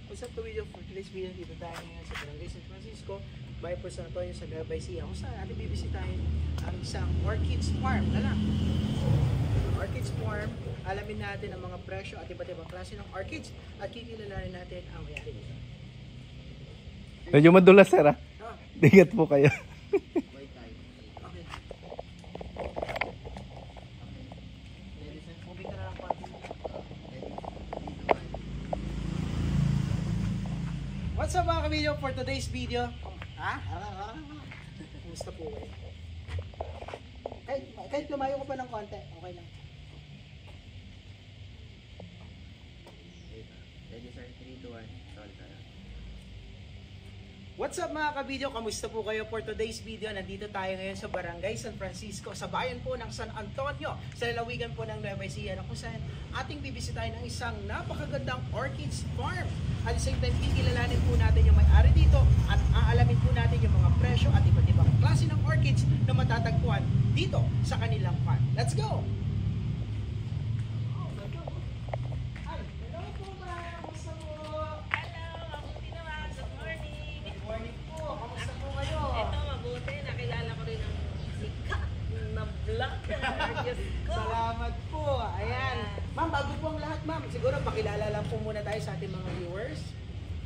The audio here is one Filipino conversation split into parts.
What's up to video for today's video? Dito tayo ngayon sa Barangay San Francisco, bayan po San Antonio sa Nueva Ecija. Kung saan ating bibisitahin ang isang orchids farm na lang. Orchids farm, alamin natin ang mga presyo at iba't ibang klase ng orchids at kikilalanin natin ang mayari nito. Medyo madulas, sir, ha? Oh. Ingat po kayo. Okay. Ladies and moving ka na lang po. What's up mga ka-video for today's video? Ha? Kumusta po kayo? Kahit lumayo ko pa ng konti, okay lang. Ready sir, 3, 2, 1, solve na lang. What's up mga ka-video? Kamusta po kayo for today's video? Nandito tayo ngayon sa Barangay San Francisco, sa bayan po ng San Antonio, sa lalawigan po ng Nueva Ecija, kung saan ating bibisitahin ang isang napakagandang orchids farm. At the same time, kikilalanin po natin yung may-ari dito at aalamin po natin yung mga presyo at iba't ibang klase ng orchids na matatagpuan dito sa kanilang farm. Let's go! Salamat po. Ayan. Ma'am, bago po ang lahat, ma'am, siguro pakilala lang po muna tayo sa ating mga viewers.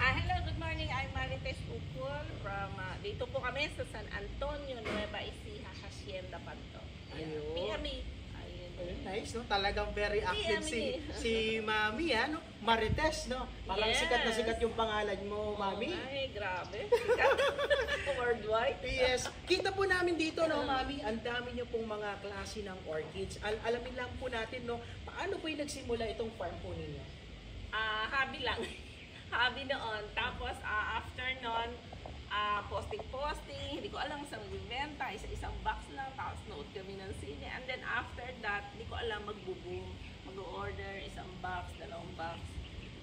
Hello, good morning. I'm Marites Upol from dito po kami sa San Antonio, Nueva Ecija, Hacienda Panto. Ayun. PME. Ayun, nice, no? Talagang very active si Mami, no? Marites, no? Parang Yes. sikat na sikat yung pangalan mo, Mami. Ay, grabe. Sikat. Worldwide. Yes. Kita po namin dito, no, Mami, ang dami niyo pong mga klase ng orchids. Alamin lang po natin, no, paano po yung nagsimula itong farm po ninyo? Hobby lang. Hobby noon. Tapos, after noon, posting. Hindi ko alam saan magbibenta. Isa-isang box lang. Tapos nood kami ng sine. And then after that, hindi ko alam magbo-boom. Mag-order, isang box, dalawang box.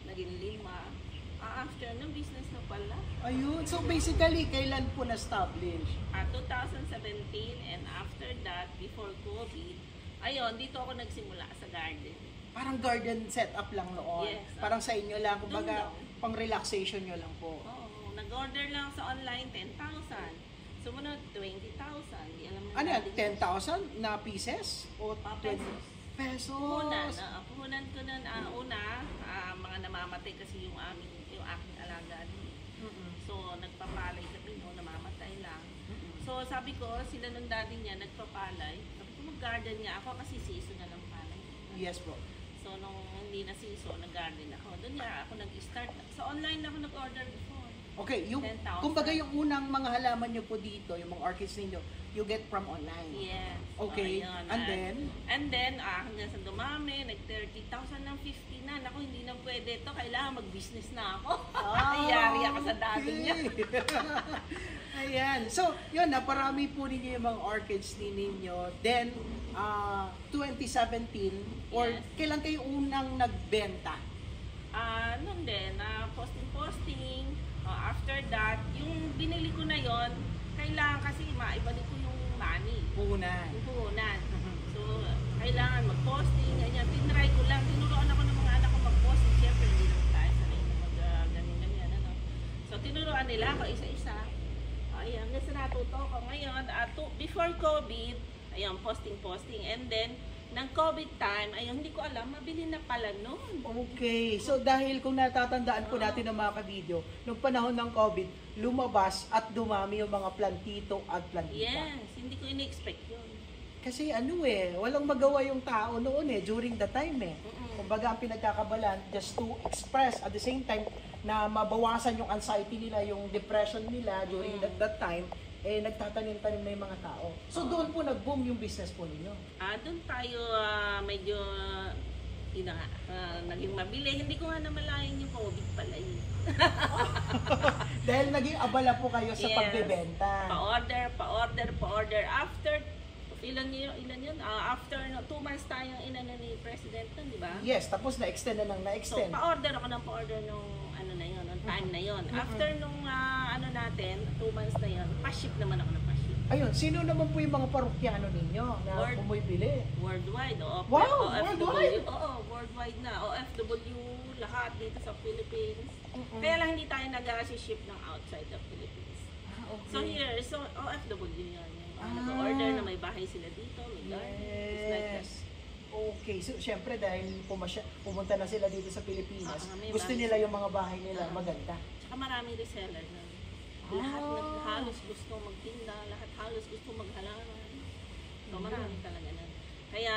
Naging 5. After ng business na pala. Ayun. So basically, kailan po na-establish? 2017 and after that, before COVID, ayun, dito ako nagsimula sa garden. Parang garden setup lang noon. Yes. Parang sa inyo lang, kumbaga, Doon lang. pang relaxation nyo lang po. Oo, nag-order lang sa online 10,000. Sumunod 20,000. Di alam na Ano yan? natin. 10,000 na pieces? O Pesos. Pesos? Puhunan ko nun, una, mga namamatay kasi yung aking alaga. So, nagpapalay kami, no, namamatay lang. So, sabi ko, sila ng daddy niya, nagpapalay. Sabi ko, mag-garden nga ako kasi season na ng palay. Yes po. So, nung hindi na season, nag-garden ako. Doon nga ako nag-start. Sa online ako nag-order before. Okay, yung, 10,000. kumbaga yung unang mga halaman nyo po dito, yung mga orchids ninyo, you get from online. Yes. Okay, Ayun, and then? hanggang sa dumami, nag-30,000 ng 50 na. Naku, hindi na pwede ito. Kailangan mag-business na ako. Yari ako sa dati niya. Ayan. So, yun, naparami po ninyo yung mga orchids ninyo. Then, 2017, or Yes. kailan kayo unang nagbenta? Noon din, posting. After that, yung binili ko na yon, kailangan kasi maibalik ko yung money. Puhunan. Yung puhunan. So, kailangan mag-posting, ganyan. Tinry ko lang. Tinuruan ako ng mga anak ko mag-posting. Siyempre, hindi naman tayo sanay na mag-ganyan, ano. So, tinuruan nila ako isa-isa. Ayan, kasi natuto ko ngayon. Before COVID, ayun, posting. And then, ng COVID time, ayun, hindi ko alam, mabili na pala noon. Okay. So, dahil kung natatandaan po natin ng mga ka-video, nung panahon ng COVID, lumabas at dumami yung mga plantito at plantita. Yes, hindi ko ini-expect yun. Kasi walang magawa yung tao noon during the time Kumbaga ang pinagkakabalan just to express at the same time na mabawasan yung anxiety nila, yung depression nila during that time, nagtatanim-tanim na yung mga tao. So doon po nag-boom yung business po ninyo. Doon tayo medyo naging mabili. Hindi ko nga namalayan yung COVID pala yun. Dahil naging abala po kayo sa pagbebenta. Pa-order. After, ilan yun? After 2 months tayong inano ni President nun, di ba? Yes, tapos na-extend na na-extend. So, pa-order ako ng pa-order nung time na yon. After nung 2 months na yon, pa-ship naman ako ng pa-ship. Ayun, sino naman po yung mga parokyano ninyo na bumibili? Worldwide. Wow, worldwide? Oo, worldwide na. OFW lahat dito sa Philippines. Kaya lang hindi tayo nag-ship ng outside the Philippines. So here, so OFW yan. Yung nag-order na may bahay sila dito, may garden. It's like that. Yes. Okay, so syempre dahil pumunta na sila dito sa Pilipinas, May gusto bahay nila sila. yung mga bahay nila maganda. Tsaka marami reseller na. Lahat halos gusto magtinda, lahat halos gusto maghalaman. So marami talaga na. Kaya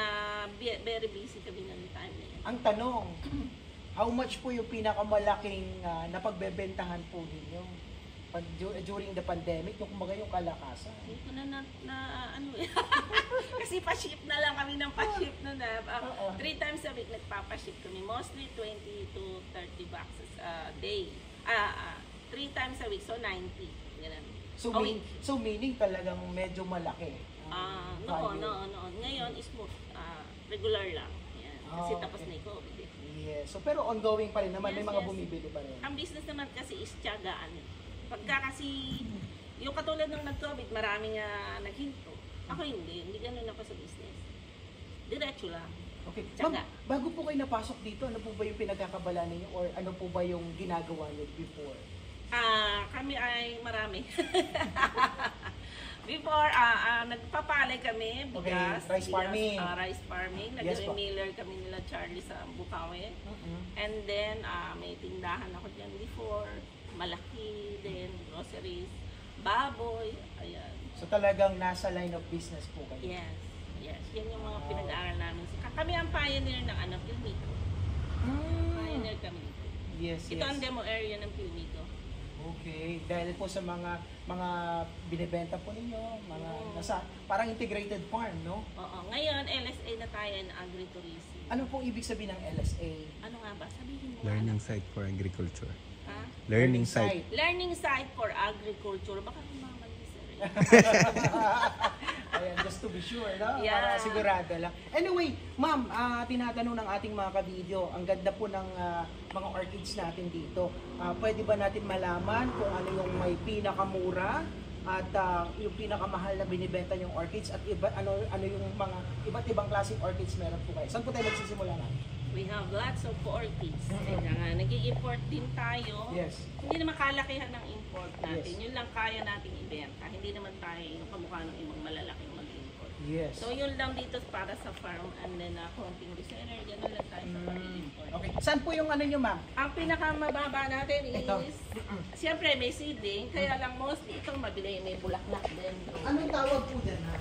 very busy kami ng time na yan. Ang tanong, how much po yung pinakamalaking napagbebentahan po ninyo during the pandemic, yung kumaga yung kalakasan? Hindi ko na ano eh. Kasi pa-ship na lang kami ng pa-ship na 3 times a week nagpapa-ship kami. Mostly 20 to 30 boxes a day. 3 times a week, so 90. Ganun. So meaning talagang medyo malaki. Noon. Ngayon is regular lang. Yan. Kasi tapos okay. na yung COVID eh. Yes. So pero ongoing pa rin naman, may Yes, mga yes. bumibili pa rin. Ang business naman kasi is tiyagaan. Pagka kasi, yung katulad ng nag-COVID, maraming naghinto. Ako hindi ganun ako sa business. Diretso lang. Okay. Tiyaga. Ma'am, bago po kayo napasok dito, ano po ba yung pinagkakabala ninyo or ano po ba yung ginagawa niyo before? Kami ay marami. Before, nagpapalay kami, bigas, rice farming. Rice farming. Yes po. Nag-remailer kami nila Charlie sa Bukawi. And then, may tindahan ako dyan before. Malaki din, groceries, baboy, ayan. So talagang nasa line of business po kayo? Yes. Yan yung mga pinag-aaral namin. Kami ang pioneer ng Pilmico. Pioneer kami dito. Yes, Ito ang demo area ng Pilmico. Okay, dahil po sa mga binebenta po ninyo, mga nasa parang integrated farm, no? Oo. Ngayon, LSA na tayo ng agritourism. Ano pong ibig sabihin ng LSA? Ano nga ba? Sabihin mo. Learning site for agriculture. Ha? Learning site. Learning site for agriculture. Baka kumamali sir. Ayan, just to be sure, no? Yeah. Para sigurado lang. Anyway, ma'am, tinatanong ng ating mga kabidyo, ang ganda po ng mga orchids natin dito. Pwede ba natin malaman kung ano yung may pinakamura at yung pinakamahal na binibenta yung orchids at ano yung mga iba't ibang klaseng orchids meron po kayo? Saan po tayo magsisimula na? We have lots of orchids. Kaya nga, nag-i-import din tayo. Yes. Hindi naman kalakihan ng import natin. Yes. Yun lang kaya nating ibenta. Hindi naman tayo yung kamukha ng ibang malalaking mag-import. Yes. So yun lang dito para sa farm and then konting reseller. Ganun lang tayo sa pag-import. Okay. Saan po yung ano nyo, ma'am? Ang pinakamababa natin Ito. is, siyempre may seedling, kaya lang mostly itong mabili, may bulaklak din. Anong tawag po dyan, ha?